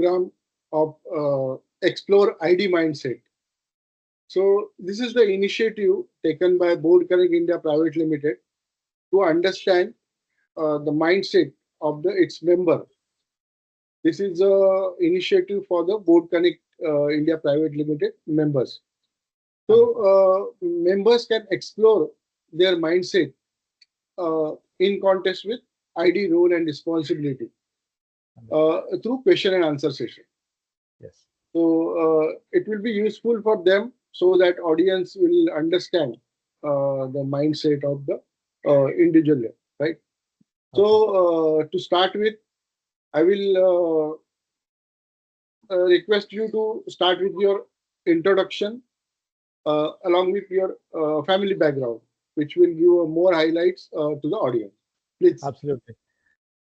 program of Explore ID Mindset. So this is the initiative taken by Board Connect India Private Limited to understand the mindset of its member. This is a initiative for the Board Connect India Private Limited members. So members can explore their mindset in context with ID role and responsibility through question and answer session. Yes. So it will be useful for them so that audience will understand the mindset of the individual, right? So to start with, I will request you to start with your introduction along with your family background, which will give more highlights to the audience. Please. Absolutely.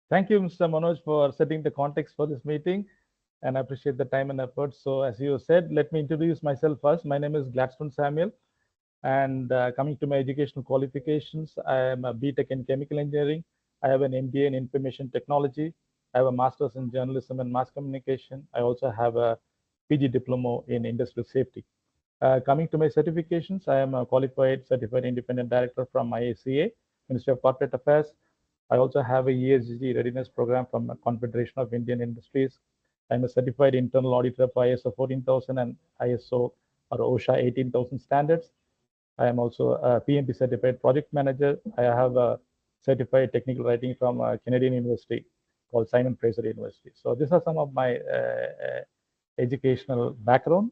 Thank you, Mr. Manoj, for setting the context for this meeting, and I appreciate the time and effort. So, as you said, let me introduce myself first. My name is Gladstone Samuel, and coming to my educational qualifications, I am a BTech in chemical engineering. I have an MBA in information technology. I have a master's in journalism and mass communication. I also have a PG diploma in industrial safety. Coming to my certifications, I am a qualified certified independent director from IACA, Ministry of Corporate Affairs. I also have a ESG readiness program from the Confederation of Indian Industries. I'm a certified internal auditor for ISO 14000 and ISO or OSHA 18000 standards. I am also a PMP certified project manager. I have a certified technical writing from a Canadian university called Simon Fraser University. So these are some of my educational background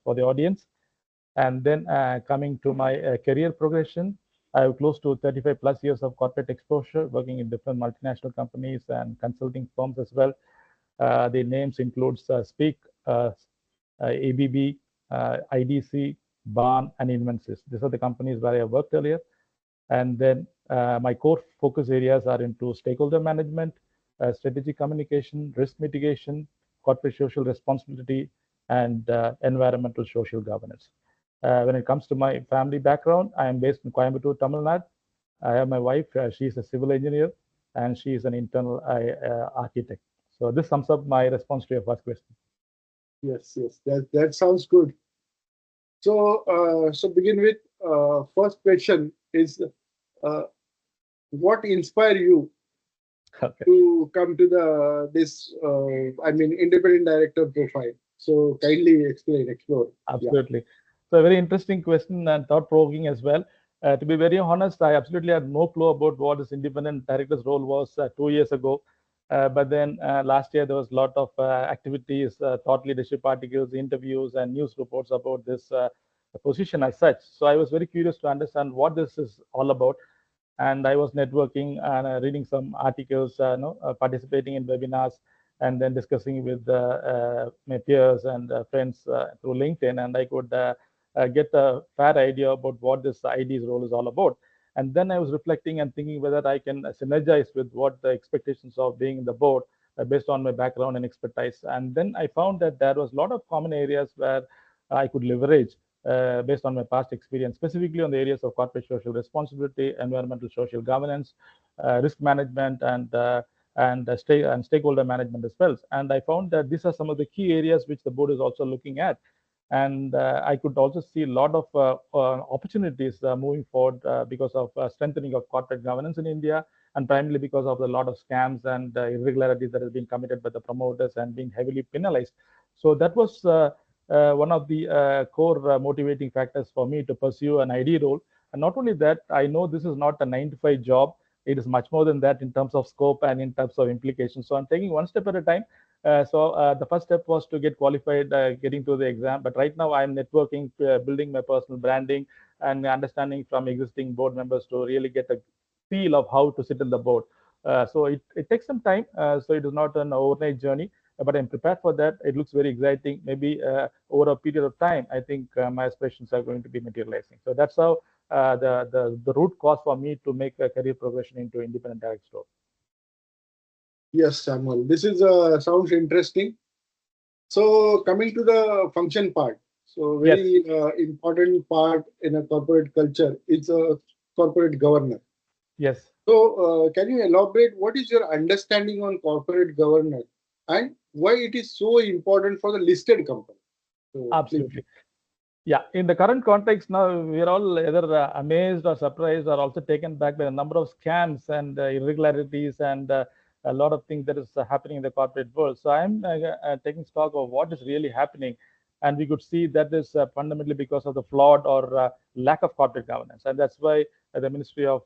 for the audience. And then coming to my career progression, I have close to 35 plus years of corporate exposure, working in different multinational companies and consulting firms as well. The names includes Speak, ABB, IDC, Barn, and Invensys. These are the companies where I worked earlier. And then my core focus areas are into stakeholder management, strategic communication, risk mitigation, corporate social responsibility, and environmental social governance. When it comes to my family background, I am based in Coimbatore, Tamil Nadu. I have my wife, she is a civil engineer, and she is an internal architect. So this sums up my response to your first question. Yes, that sounds good. So, begin with first question is what inspired you Okay. to come to this independent director profile? So kindly explore. Absolutely. Yeah. So a very interesting question and thought-provoking as well. To be very honest, I absolutely had no clue about what this independent director's role was 2 years ago. But then last year, there was a lot of activities, thought leadership articles, interviews, and news reports about this position as such. So I was very curious to understand what this is all about. And I was networking and reading some articles, participating in webinars, and then discussing with my peers and friends through LinkedIn, and I could get a fair idea about what this ID's role is all about. And then I was reflecting and thinking whether I can synergize with what the expectations of being in the board based on my background and expertise. And then I found that there was a lot of common areas where I could leverage based on my past experience, specifically on the areas of corporate social responsibility, environmental social governance, risk management, and stakeholder management as well. And I found that these are some of the key areas which the board is also looking at. And I could also see a lot of opportunities moving forward because of strengthening of corporate governance in India, and primarily because of a lot of scams and irregularities that has been committed by the promoters and being heavily penalized. So that was one of the core motivating factors for me to pursue an ID role. And not only that, I know this is not a 9 to 5 job. It is much more than that in terms of scope and in terms of implications. So I'm taking one step at a time. The first step was to get qualified, getting through the exam. But right now I'm networking, building my personal branding, and understanding from existing board members to really get a feel of how to sit in the board. So it takes some time. So it is not an overnight journey, but I'm prepared for that. It looks very exciting. Maybe over a period of time, I think my aspirations are going to be materializing. So that's how the root cause for me to make a career progression into independent director role. Yes, Samuel. This is sounds interesting. So coming to the function part, so very important part in a corporate culture is a corporate governance. Yes. So can you elaborate what is your understanding on corporate governance and why it is so important for the listed company. So please. Absolutely. Yeah, in the current context now, we are all either amazed or surprised or also taken back by the number of scams and irregularities and a lot of things that is happening in the corporate world. So I'm taking stock of what is really happening, and we could see that is fundamentally because of the flawed or lack of corporate governance, and that's why the Ministry of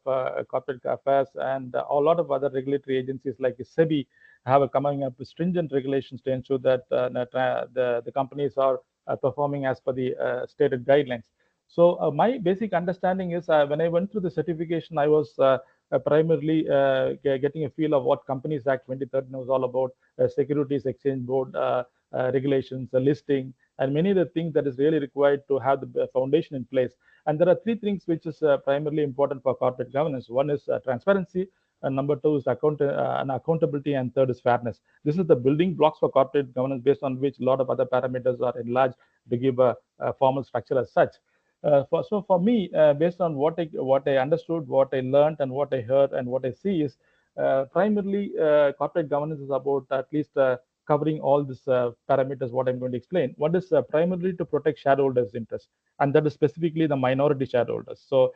Corporate Affairs and a lot of other regulatory agencies like SEBI have coming up with stringent regulations to ensure that the companies are performing as per the stated guidelines. So my basic understanding is when I went through the certification, I was primarily getting a feel of what Companies Act 2013 was all about, Securities Exchange Board regulations, listing, and many of the things that is really required to have the foundation in place. And there are three things which is primarily important for corporate governance. One is transparency, and number two is accountability, and third is fairness. This is the building blocks for corporate governance based on which a lot of other parameters are enlarged to give a formal structure as such. So for me, based on what I understood, what I learned, and what I heard, and what I see is primarily corporate governance is about at least covering all these parameters. What I'm going to explain. One is primarily to protect shareholders' interests, and that is specifically the minority shareholders. So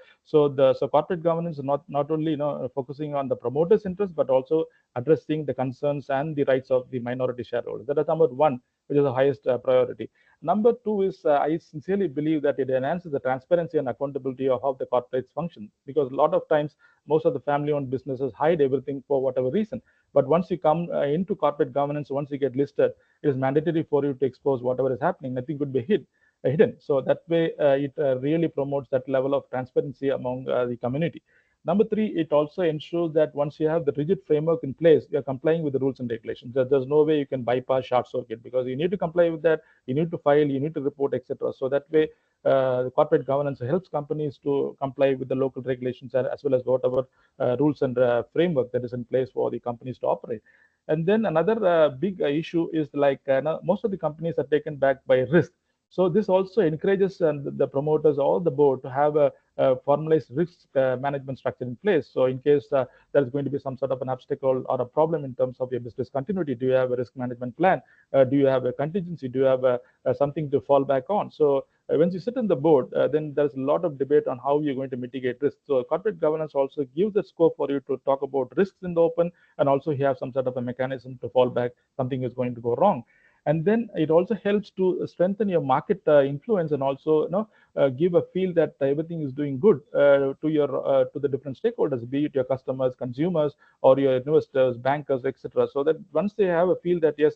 corporate governance is not only focusing on the promoters' interests, but also addressing the concerns and the rights of the minority shareholders. That is number one, which is the highest priority. Number two is I sincerely believe that it enhances the transparency and accountability of how the corporates function, because a lot of times most of the family-owned businesses hide everything for whatever reason. But once you come into corporate governance, once you get listed, it is mandatory for you to expose whatever is happening. Nothing could be hidden. So that way, it really promotes that level of transparency among the community. Number three, it also ensures that once you have the rigid framework in place, you're complying with the rules and regulations. There's no way you can bypass short circuit, because you need to comply with that, you need to file, you need to report, etc. So that way, the corporate governance helps companies to comply with the local regulations as well as whatever rules and framework that is in place for the companies to operate. And then another big issue is like now most of the companies are taken back by risk. So this also encourages the promoters or the board to have a formalized risk management structure in place. So in case there is going to be some sort of an obstacle or a problem in terms of your business continuity, do you have a risk management plan? Do you have a contingency? Do you have something to fall back on? So once you sit on the board, then there's a lot of debate on how you're going to mitigate risk. So corporate governance also gives the scope for you to talk about risks in the open, and also you have some sort of a mechanism to fall back something is going to go wrong. And then it also helps to strengthen your market influence, and also give a feel that everything is doing good to the different stakeholders, be it your customers, consumers, or your investors, bankers, etc. So that once they have a feel that yes,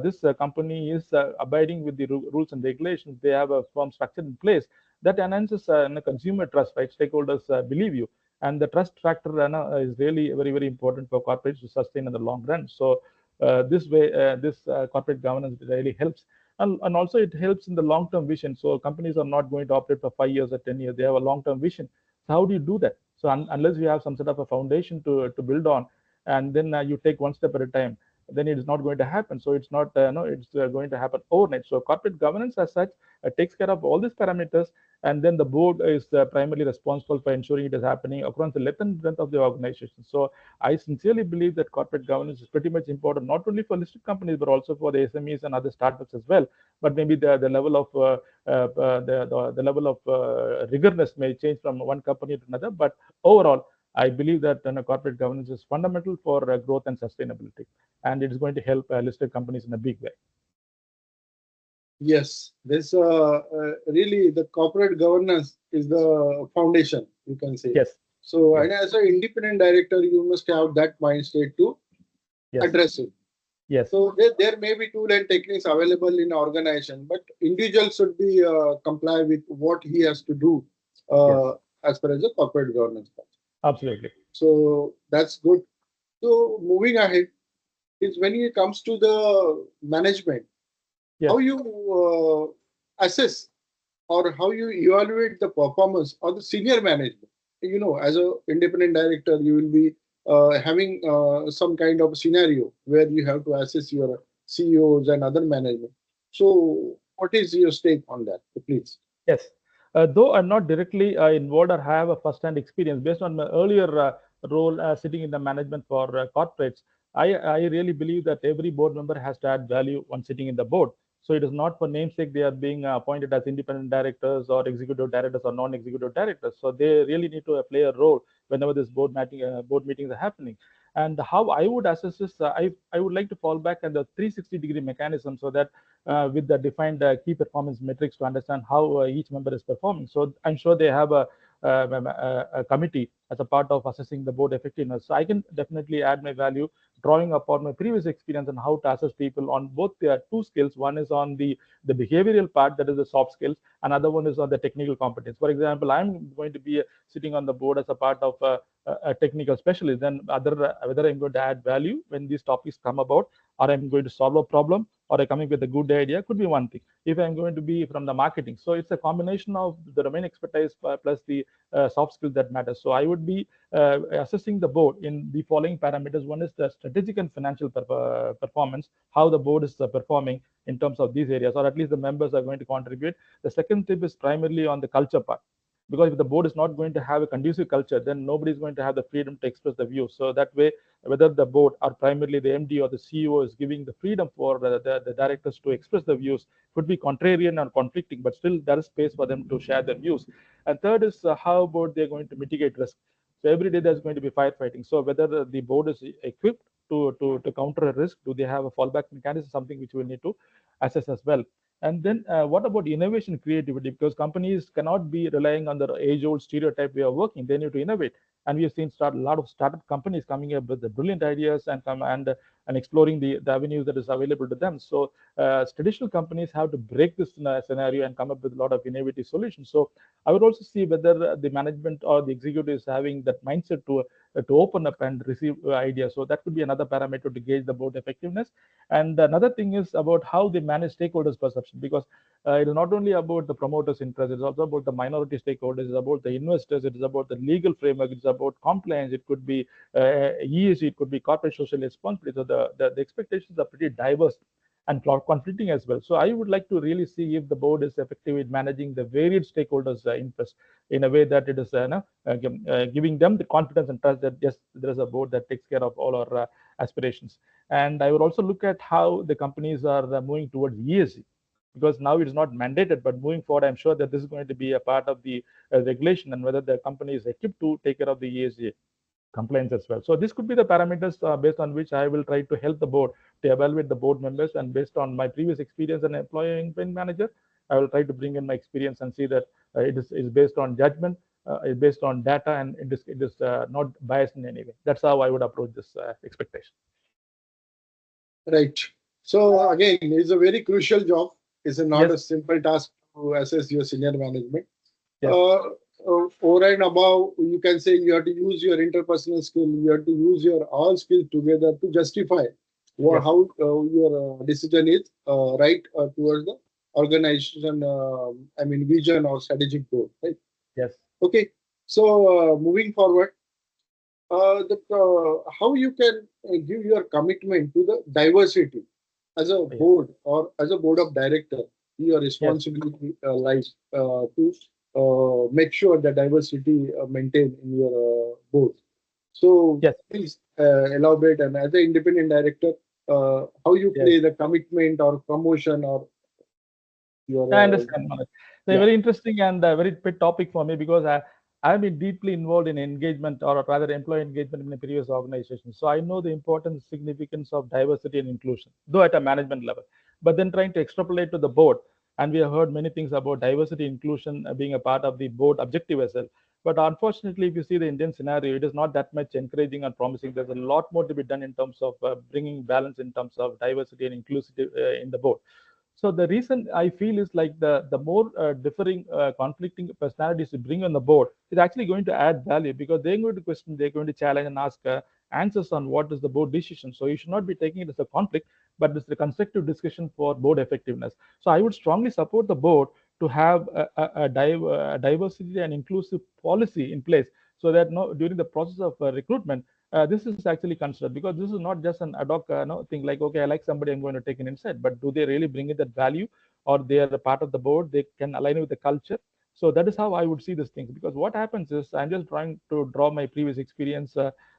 this company is abiding with the rules and regulations, they have a firm structure in place, that enhances consumer trust, right? Stakeholders believe you, and the trust factor is really very, very important for corporates to sustain in the long run. So this way, this corporate governance really helps. And also it helps in the long-term vision. So companies are not going to operate for 5 years or 10 years. They have a long-term vision. So how do you do that? So unless you have some sort of a foundation to build on, and then you take one step at a time, then it is not going to happen. So it's not no, it's going to happen overnight. So corporate governance as such takes care of all these parameters, and then the board is primarily responsible for ensuring it is happening across the length and breadth of the organization. So I sincerely believe that corporate governance is pretty much important, not only for listed companies, but also for the SMEs and other startups as well. But maybe the level of the level of rigorousness may change from one company to another. But overall, I believe that corporate governance is fundamental for growth and sustainability, and it is going to help listed companies in a big way. Yes, this really the corporate governance is the foundation, you can say. Yes, So, yes, and as an independent director, you must have that mind state to yes, address it. yes, So, there may be tool and techniques available in organization, but individual should be comply with what he has to do yes, uh, as far as the corporate governance. absolutely. So that's good. So moving ahead is when it comes to the management, how Yes. you assess or how you evaluate the performance of the senior management. As a independent director, you will be having some kind of scenario where you have to assess your CEOs and other management. So, what is your stake on that, please? Yes. Though I'm not directly involved or have a first-hand experience, based on my earlier role sitting in the management for corporates, I really believe that every board member has to add value when sitting in the board. So it is not for namesake they are being appointed as independent directors or executive directors or non-executive directors. So they really need to play a role whenever this board meetings are happening. And how I would assess this, I would like to fall back on the 360-degree mechanism, so that with the defined key performance metrics to understand how each member is performing. So I'm sure they have a committee as a part of assessing the board effectiveness. So I can definitely add my value, drawing upon my previous experience on how to assess people on both their two skills. One is on the behavioral part, that is the soft skills. Another one is on the technical competence. For example, I'm going to be sitting on the board as a part of a technical specialist. Then whether I'm going to add value when these topics come about, or I'm going to solve a problem, or I'm coming with a good idea, could be one thing. If I'm going to be from the marketing, so it's a combination of the domain expertise plus the soft skills that matters. So I would be assessing the board in the following parameters. One is the strategic and financial performance, how the board is performing in terms of these areas, or at least the members are going to contribute. The second tip is primarily on the culture part, because if the board is not going to have a conducive culture, then nobody is going to have the freedom to express the views. So that way, whether the board or primarily the MD or the CEO is giving the freedom for the directors to express the views, could be contrarian or conflicting, but still there is space for them to share their views. And third is how about they're going to mitigate risk. So every day there's going to be firefighting. So whether the board is equipped to counter a risk, do they have a fallback mechanism, something which we need to assess as well. And then what about innovation creativity? Because companies cannot be relying on the age-old stereotype way of working. They need to innovate. And we have seen a lot of startup companies coming up with the brilliant ideas and exploring the avenues that is available to them. So traditional companies have to break this scenario and come up with a lot of innovative solutions. So I would also see whether the management or the executive is having that mindset to open up and receive ideas. So that could be another parameter to gauge the board effectiveness. And another thing is about how they manage stakeholders' perception, because it is not only about the promoters' interest, it's also about the minority stakeholders, it's about the investors, it is about the legal framework, it's about compliance, it could be ESG, it could be corporate social responsibility. So the expectations are pretty diverse and conflicting as well. So I would like to really see if the board is effective in managing the varied stakeholders' interest in a way that it is giving them the confidence and trust that yes, there is a board that takes care of all our aspirations. And I would also look at how the companies are moving towards ESG, because now it is not mandated, but moving forward, I'm sure that this is going to be a part of the regulation, and whether the company is equipped to take care of the ESG compliance as well. So this could be the parameters based on which I will try to help the board to evaluate the board members. And based on my previous experience as an employee engagement manager, I will try to bring in my experience and see that it is based on judgment, it's based on data, and it is not biased in any way. That's how I would approach this expectation. Right. So again, it's a very crucial job. It's not a Yes, simple task to assess your senior management. yes, Uh, Over and above, you can say you have to use your interpersonal skill. You have to use your all skills together to justify yes, how your decision is right towards the organization. I mean, vision or strategic goal. Right. yes, Okay. So moving forward, how you can give your commitment to the diversity as a yes, board or as a board of director. Your yes, responsibility lies to make sure the diversity maintained in your board. So yes, please elaborate, and as an independent director, how you yes. play the commitment or promotion or your I understand, Manoj. So a yeah. very interesting and very big topic for me, because I've been deeply involved in engagement, or rather employee engagement, in a previous organization. So I know the importance, significance of diversity and inclusion, though at a management level. But then trying to extrapolate to the board, and we have heard many things about diversity inclusion being a part of the board objective as well. But unfortunately, if you see the Indian scenario, it is not that much encouraging and promising. There's a lot more to be done in terms of bringing balance in terms of diversity and inclusivity in the board. So the reason I feel is like the more differing, conflicting personalities you bring on the board is actually going to add value, because they're going to question, they're going to challenge and ask answers on what is the board decision. So you should not be taking it as a conflict, but it's a constructive discussion for board effectiveness. So I would strongly support the board to have a diversity and inclusive policy in place, so that no, during the process of recruitment, this is actually considered, because this is not just an ad hoc no, thing like, okay, I like somebody, I'm going to take an insight, but do they really bring in that value, or they are a part of the board, they can align with the culture. So that is how I would see these things, because what happens is, I'm just trying to draw my previous experience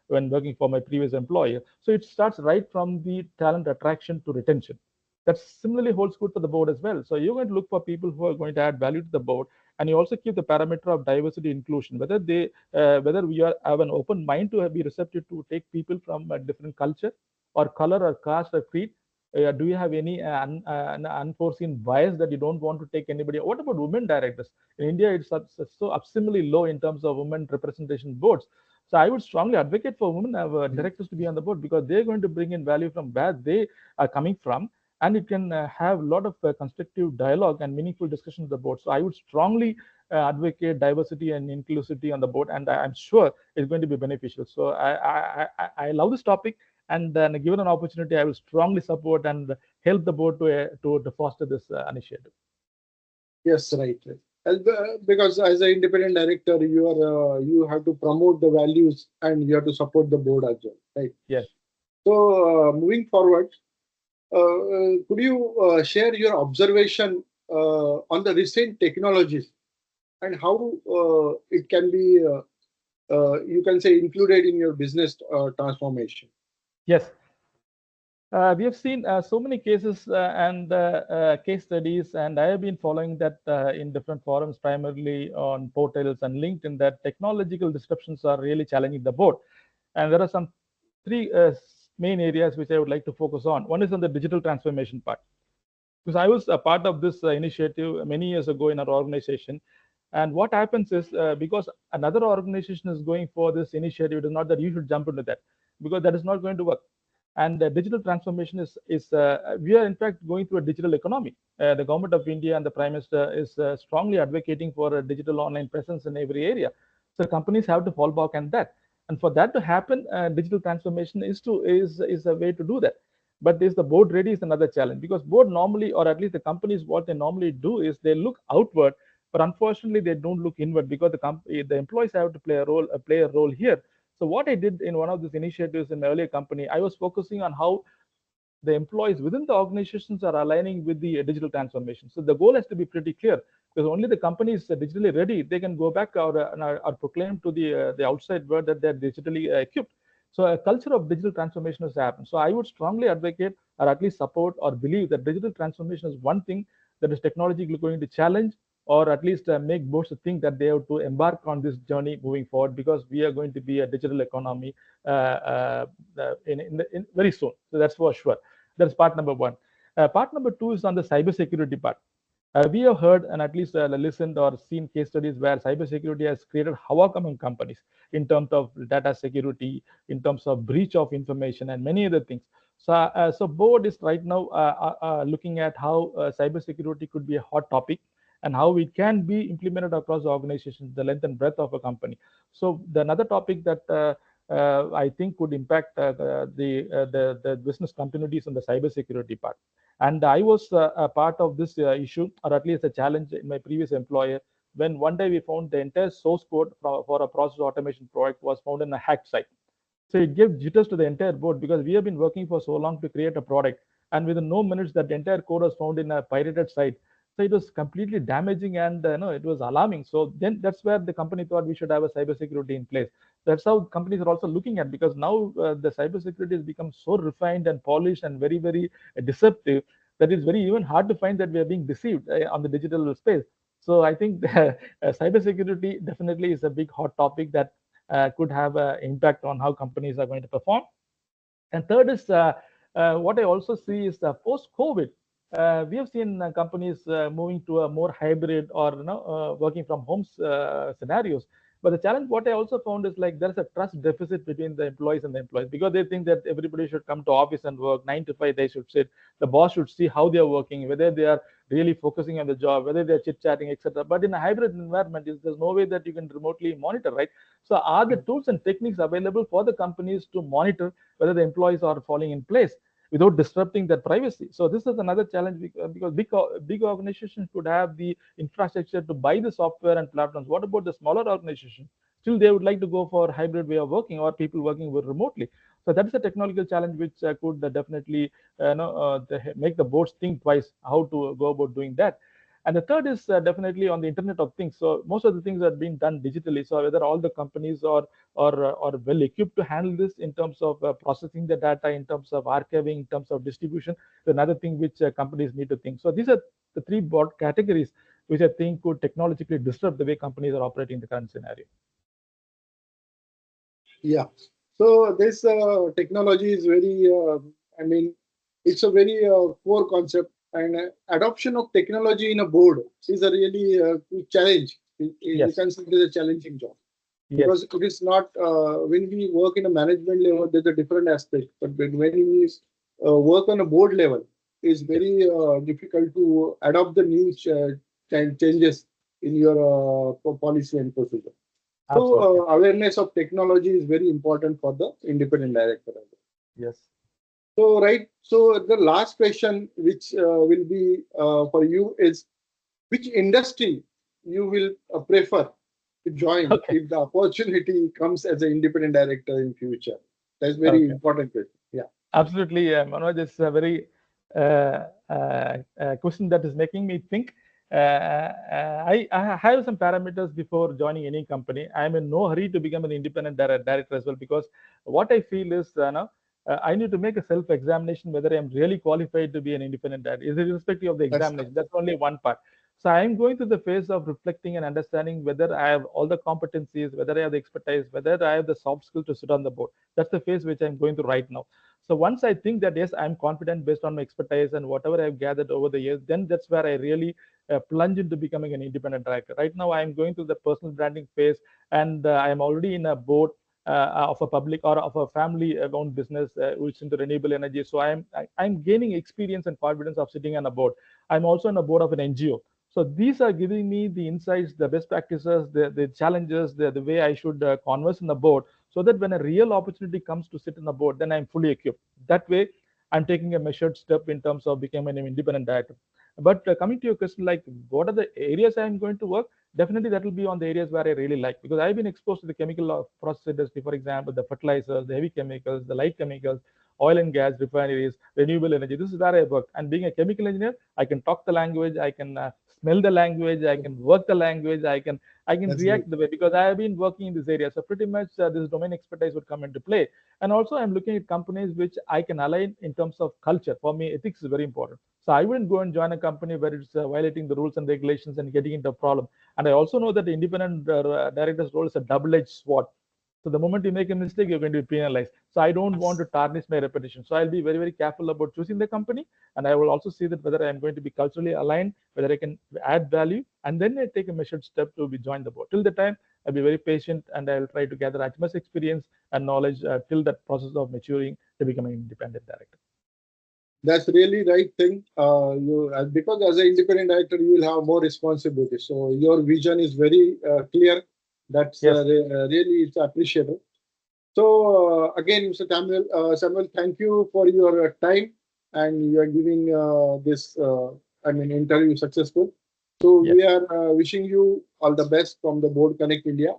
when working for my previous employer. So it starts right from the talent attraction to retention. That similarly holds good for the board as well. So you're going to look for people who are going to add value to the board, and you also keep the parameter of diversity inclusion, whether we have an open mind to be receptive to take people from a different culture or color or caste or creed. Do you have any unforeseen bias that you don't want to take anybody? What about women directors? In India, it's so abysmally low in terms of women representation boards. So I would strongly advocate for women directors to be on the board, because they're going to bring in value from where they are coming from, and it can have a lot of constructive dialogue and meaningful discussion with the board. So I would strongly advocate diversity and inclusivity on the board, and I'm sure it's going to be beneficial. So I love this topic, and then given an opportunity, I will strongly support and help the board to foster this initiative. Yes, right. Right. Because as an independent director, you have to promote the values and you have to support the board as well, right? Yes. So moving forward, could you share your observation on the recent technologies and how it can be, you can say, included in your business transformation? Yes. We have seen so many cases and case studies, and I have been following that in different forums, primarily on portals and LinkedIn, that technological disruptions are really challenging the board. And there are some three main areas which I would like to focus on. One is on the digital transformation part, because I was a part of this initiative many years ago in our organization. And what happens is, because another organization is going for this initiative, it is not that you should jump into that, because that is not going to work. And digital transformation is we are in fact going through a digital economy. The government of India and the Prime Minister is strongly advocating for a digital online presence in every area. So companies have to fall back on that. And for that to happen, digital transformation is a way to do that. But is the board ready is another challenge, because board normally, or at least the companies, what they normally do is they look outward, but unfortunately they don't look inward, because the employees have to play a role here. So what I did in one of these initiatives in my earlier company, I was focusing on how the employees within the organizations are aligning with the digital transformation. So the goal has to be pretty clear, because only the companies are digitally ready, they can go back or proclaim to the outside world that they're digitally equipped. So a culture of digital transformation has happened. So I would strongly advocate, or at least support or believe, that digital transformation is one thing that is technologically going to challenge, or at least make boards to think that they have to embark on this journey moving forward, because we are going to be a digital economy in very soon. So that's for sure. That's part number one. Part number two is on the cybersecurity part. We have heard and at least listened or seen case studies where cybersecurity has created havoc among companies in terms of data security, in terms of breach of information, and many other things. So board is right now looking at how cybersecurity could be a hot topic, and how it can be implemented across the organization, the length and breadth of a company. So the another topic that I think could impact the business continuities on the cybersecurity part. And I was a part of this issue, or at least a challenge in my previous employer, when one day we found the entire source code for a process automation project was found in a hacked site. So it gave jitters to the entire board, because we have been working for so long to create a product, and within no minutes that entire code was found in a pirated site. So it was completely damaging, and no, it was alarming. So then that's where the company thought we should have a cybersecurity in place. That's how companies are also looking at, because now the cybersecurity has become so refined and polished and very very deceptive, that it's very even hard to find that we are being deceived on the digital space. So I think cybersecurity definitely is a big hot topic that could have an impact on how companies are going to perform. And third is what I also see is post-COVID, we have seen companies moving to a more hybrid or working from home scenarios. But the challenge, what I also found is like there's a trust deficit between the employees and the employees, because they think that everybody should come to office and work 9 to 5. They should sit. The boss should see how they are working, whether they are really focusing on the job, whether they're chit chatting, etc. But in a hybrid environment, there's no way that you can remotely monitor, right? So, are the tools and techniques available for the companies to monitor whether the employees are falling in place without disrupting their privacy? So this is another challenge, because big organizations could have the infrastructure to buy the software and platforms. What about the smaller organization? Still, they would like to go for hybrid way of working, or people working remotely. So that is a technological challenge which could definitely make the boards think twice how to go about doing that. And the third is definitely on the Internet of Things. So most of the things are being done digitally. So whether all the companies are well equipped to handle this in terms of processing the data, in terms of archiving, in terms of distribution, another thing which companies need to think. So these are the three broad categories which I think could technologically disrupt the way companies are operating in the current scenario. Yeah. So this technology is very, I mean, it's a very core concept, and adoption of technology in a board is a really challenge. You Yes, can say it is a challenging job yes, because it is not when we work in a management level, there's a different aspect. But when we work on a board level, it's yes, very difficult to adopt the new changes in your policy and procedure. So absolutely. awareness of technology is very important for the independent director. Yes. So right. So the last question, which will be for you, is which industry you will prefer to join Okay. if the opportunity comes as an independent director in future. That's very Okay. important question. Yeah. Absolutely, Manoj. It's a very question that is making me think. I have some parameters before joining any company. I am in no hurry to become an independent director as well, because what I feel is, I need to make a self-examination whether I am really qualified to be an independent director, irrespective of the That's examination. That's only one part. So I am going through the phase of reflecting and understanding whether I have all the competencies, whether I have the expertise, whether I have the soft skill to sit on the board. That's the phase which I'm going through right now. So once I think that yes, I'm confident based on my expertise and whatever I've gathered over the years, then that's where I really plunge into becoming an independent director. Right now, I'm going through the personal branding phase, and I am already in a board of a public or of a family-owned business which is into renewable energy. So I'm gaining experience and confidence of sitting on a board. I'm also on a board of an NGO. So these are giving me the insights, the best practices, the challenges, the way I should converse in the board, so that when a real opportunity comes to sit on the board, then I'm fully equipped. That way, I'm taking a measured step in terms of becoming an independent director. But coming to your question, like what are the areas I'm going to work? Definitely, that will be on the areas where I really like, because I've been exposed to the chemical process industry, for example, the fertilizers, the heavy chemicals, the light chemicals, oil and gas refineries, renewable energy. This is where I work. And being a chemical engineer, I can talk the language, I can smell the language, I can work the language, I can that's great. react the way, because I have been working in this area. So pretty much this domain expertise would come into play. And also I'm looking at companies which I can align in terms of culture. For me, ethics is very important. So I wouldn't go and join a company where it's violating the rules and regulations and getting into a problem. And I also know that the independent director's role is a double-edged sword. So the moment you make a mistake, you're going to be penalized. So I don't want to tarnish my reputation. So I'll be very, very careful about choosing the company. And I will also see that whether I'm going to be culturally aligned, whether I can add value, and then I take a measured step to be join the board. Till the time, I'll be very patient, and I will try to gather as much experience and knowledge till that process of maturing to become an independent director. That's really right thing. Because as an independent director, you will have more responsibility. So your vision is very clear. That's Yes. really it's appreciable. So again, Mr. Samuel, thank you for your time, and you are giving this, interview successful. So Yes. we are wishing you all the best from the Board Connect India,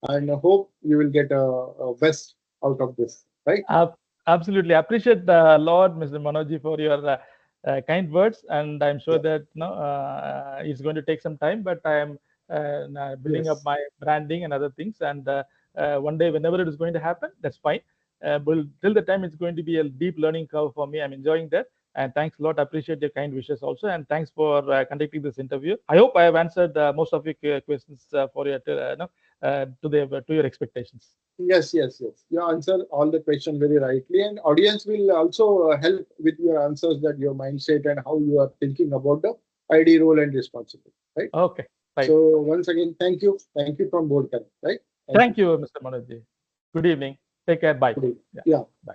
and hope you will get a best out of this. Right? Absolutely. I appreciate a lot, Mr. Manoj, for your kind words. And I'm sure Yeah. that it's going to take some time, but I am building up Yes. my branding and other things. And one day, whenever it is going to happen, that's fine. But till the time, it's going to be a deep learning curve for me. I'm enjoying that. And thanks a lot. I appreciate your kind wishes also. And thanks for conducting this interview. I hope I have answered most of your questions for your, to your expectations. Yes, yes, yes. You answer all the question very rightly, and audience will also help with your answers, that your mindset and how you are thinking about the ID role and responsibility. Right. Okay. Right. So once again, thank you from Board Connect. Right. Thank you. Thank you, Mr. Manoj. Good evening. Take care. Bye. Good evening. Yeah. Yeah. Bye.